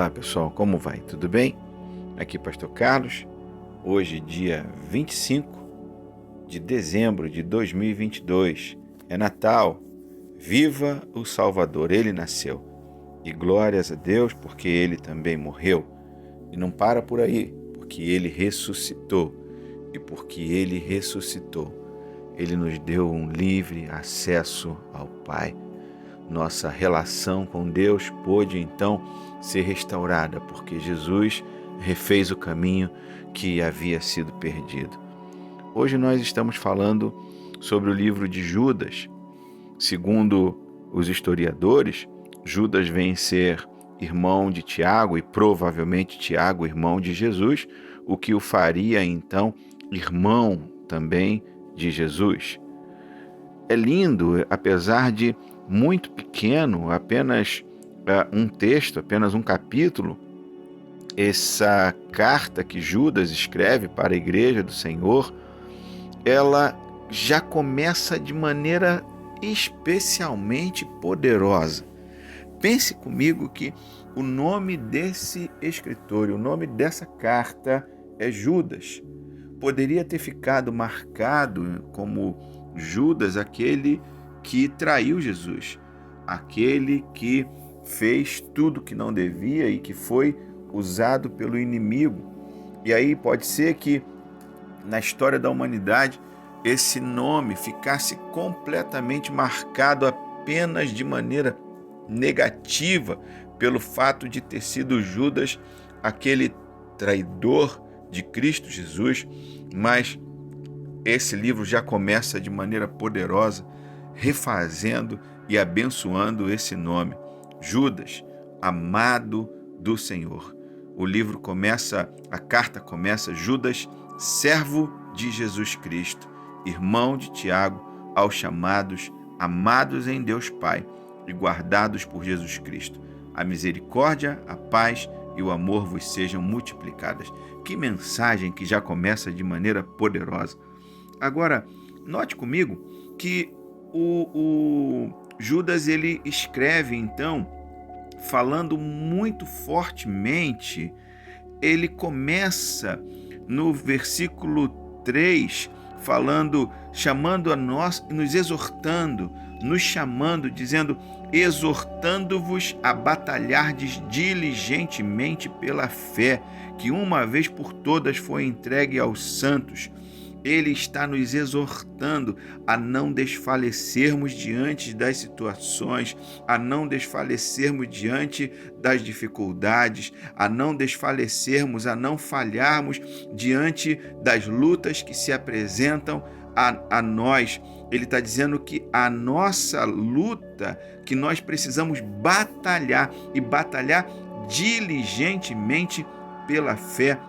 Olá pessoal, como vai? Tudo bem? Aqui Pastor Carlos, hoje dia 25 de dezembro de 2022, é Natal, viva o Salvador, Ele nasceu, e glórias a Deus porque Ele também morreu, e não para por aí, porque Ele ressuscitou, e porque Ele ressuscitou, Ele nos deu um livre acesso ao Pai. Nossa relação com Deus pôde então ser restaurada, porque Jesus refez o caminho que havia sido perdido. Hoje nós estamos falando sobre o livro de Judas. Segundo os historiadores, Judas vem ser irmão de Tiago e provavelmente Tiago, irmão de Jesus, o que o faria então irmão também de Jesus. É lindo, apesar de muito pequeno, apenas um texto, apenas um capítulo, essa carta que Judas escreve para a igreja do Senhor, ela já começa de maneira especialmente poderosa. Pense comigo que o nome desse escritor, o nome dessa carta é Judas. Poderia ter ficado marcado como Judas, aquele que traiu Jesus, aquele que fez tudo que não devia e que foi usado pelo inimigo. E aí pode ser que na história da humanidade esse nome ficasse completamente marcado apenas de maneira negativa pelo fato de ter sido Judas aquele traidor de Cristo Jesus, mas esse livro já começa de maneira poderosa, refazendo e abençoando esse nome, Judas, amado do Senhor. O livro começa, a carta começa, Judas, servo de Jesus Cristo, irmão de Tiago, aos chamados, amados em Deus Pai e guardados por Jesus Cristo. A misericórdia, a paz e o amor vos sejam multiplicadas. Que mensagem que já começa de maneira poderosa. Agora, note comigo que o Judas ele escreve então, falando muito fortemente, ele começa no versículo 3, falando, chamando a nós, nos exortando, nos chamando, dizendo, exortando-vos a batalhardes diligentemente pela fé, que uma vez por todas foi entregue aos santos. Ele está nos exortando a não desfalecermos diante das situações, a não desfalecermos diante das dificuldades, a não desfalecermos, a não falharmos diante das lutas que se apresentam a nós. Ele está dizendo que a nossa luta, que nós precisamos batalhar e batalhar diligentemente pela fé,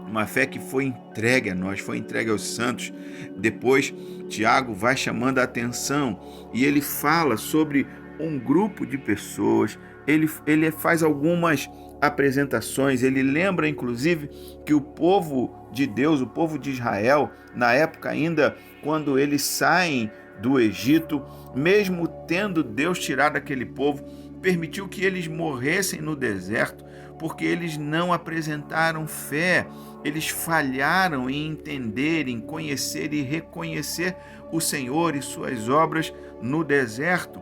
uma fé que foi entregue a nós, foi entregue aos santos. Depois, Tiago vai chamando a atenção e ele fala sobre um grupo de pessoas, ele faz algumas apresentações, ele lembra inclusive que o povo de Deus, o povo de Israel, na época ainda, quando eles saem do Egito, mesmo tendo Deus tirado aquele povo, permitiu que eles morressem no deserto, porque eles não apresentaram fé, eles falharam em entender, em conhecer e reconhecer o Senhor e suas obras no deserto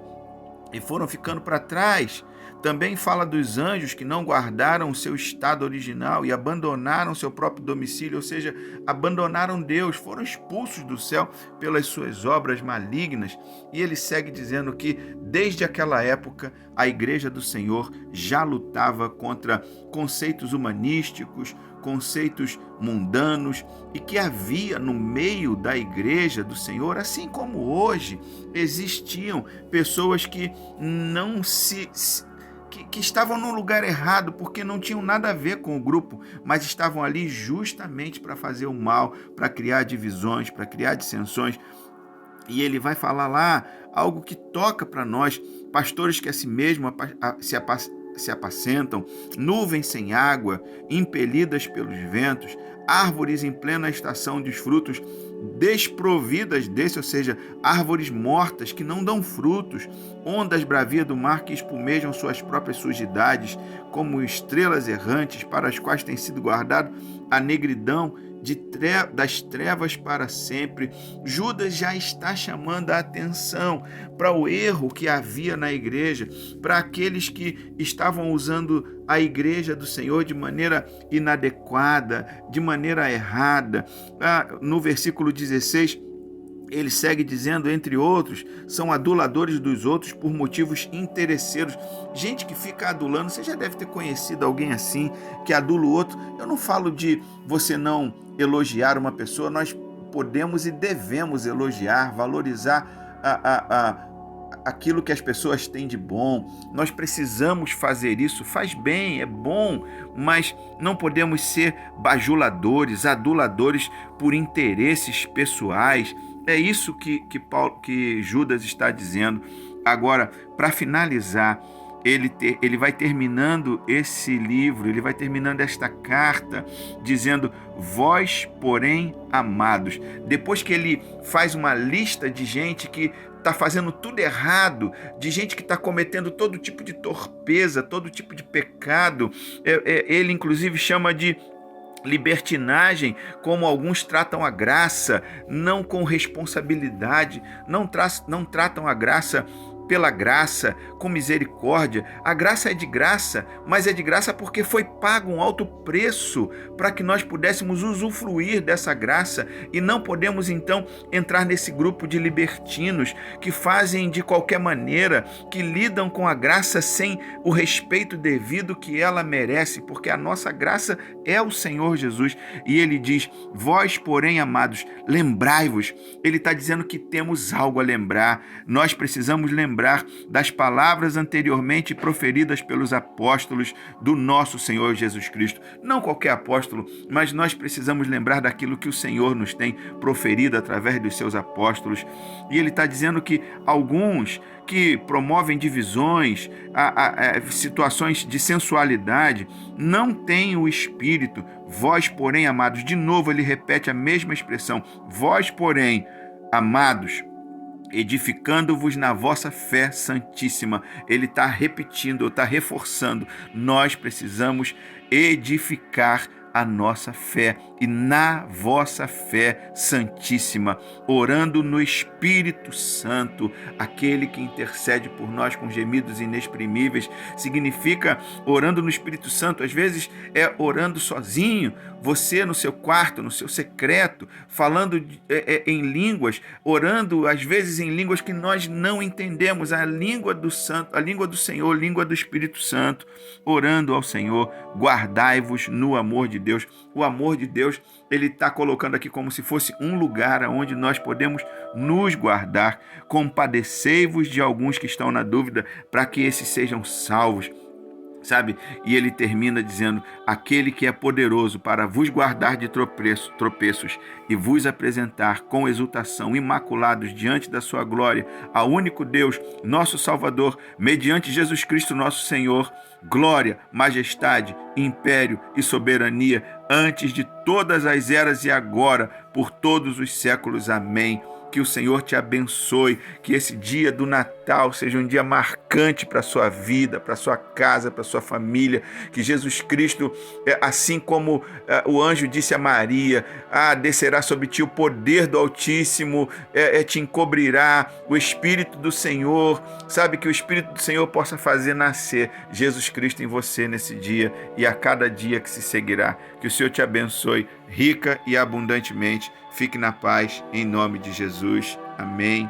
e foram ficando para trás. Também fala dos anjos que não guardaram o seu estado original e abandonaram seu próprio domicílio, ou seja, abandonaram Deus, foram expulsos do céu pelas suas obras malignas. E ele segue dizendo que desde aquela época a igreja do Senhor já lutava contra conceitos humanísticos, conceitos mundanos, e que havia no meio da igreja do Senhor, assim como hoje, existiam pessoas que não que estavam no lugar errado, porque não tinham nada a ver com o grupo, mas estavam ali justamente para fazer o mal, para criar divisões, para criar dissensões. E ele vai falar lá algo que toca para nós, pastores que a si mesmo se apacentam, nuvens sem água, impelidas pelos ventos, árvores em plena estação de frutos, desprovidas desse, ou seja, árvores mortas que não dão frutos, ondas bravias do mar que espumejam suas próprias sujidades, como estrelas errantes para as quais tem sido guardado a negridão das trevas para sempre. Judas já está chamando a atenção para o erro que havia na igreja, para aqueles que estavam usando a igreja do Senhor de maneira inadequada, de maneira errada. No versículo 16, ele segue dizendo, entre outros, são aduladores dos outros por motivos interesseiros. Gente que fica adulando, você já deve ter conhecido alguém assim, que adula o outro. Eu não falo de você não elogiar uma pessoa, nós podemos e devemos elogiar, valorizar aquilo que as pessoas têm de bom. Nós precisamos fazer isso, faz bem, é bom, mas não podemos ser bajuladores, aduladores por interesses pessoais. É isso que Judas está dizendo. Agora, para finalizar, ele vai terminando esse livro, ele vai terminando esta carta, dizendo, vós, porém, amados. Depois que ele faz uma lista de gente que está fazendo tudo errado, de gente que está cometendo todo tipo de torpeza, todo tipo de pecado, ele inclusive chama de libertinagem, como alguns tratam a graça, não com responsabilidade, não tratam a graça pela graça, com misericórdia. A graça é de graça, mas é de graça porque foi pago um alto preço para que nós pudéssemos usufruir dessa graça, e não podemos então entrar nesse grupo de libertinos que fazem de qualquer maneira, que lidam com a graça sem o respeito devido que ela merece, porque a nossa graça é o Senhor Jesus. E ele diz, vós, porém, amados, lembrai-vos. Ele está dizendo que temos algo a lembrar. Nós precisamos lembrar das palavras anteriormente proferidas pelos apóstolos do nosso Senhor Jesus Cristo. Não qualquer apóstolo, mas nós precisamos lembrar daquilo que o Senhor nos tem proferido através dos seus apóstolos. E ele está dizendo que alguns que promovem divisões, situações de sensualidade, não têm o Espírito. Vós, porém, amados, de novo ele repete a mesma expressão, vós, porém, amados, edificando-vos na vossa fé santíssima. Ele está repetindo, está reforçando. Nós precisamos edificar a nossa fé, e na vossa fé santíssima, orando no Espírito Santo, aquele que intercede por nós com gemidos inexprimíveis. Significa orando no Espírito Santo. Às vezes é orando sozinho, você no seu quarto, no seu secreto, falando em línguas, orando às vezes em línguas que nós não entendemos, a língua do Santo, a língua do Senhor, a língua do Espírito Santo, orando ao Senhor. Guardai-vos no amor de Deus. O amor de Deus, ele está colocando aqui como se fosse um lugar onde nós podemos nos guardar. Compadecei-vos de alguns que estão na dúvida, para que esses sejam salvos. Sabe? E ele termina dizendo, aquele que é poderoso para vos guardar de tropeços e vos apresentar com exultação imaculados diante da sua glória, ao único Deus, nosso Salvador, mediante Jesus Cristo nosso Senhor, glória, majestade, império e soberania, antes de todas as eras e agora, por todos os séculos. Amém. Que o Senhor te abençoe, que esse dia do Natal seja um dia marcante para a sua vida, para a sua casa, para a sua família, que Jesus Cristo, assim como o anjo disse a Maria, descerá sobre ti o poder do Altíssimo, te encobrirá o Espírito do Senhor, sabe, que o Espírito do Senhor possa fazer nascer Jesus Cristo em você nesse dia e a cada dia que se seguirá. Que o Senhor te abençoe rica e abundantemente. Fique na paz, em nome de Jesus. Amém.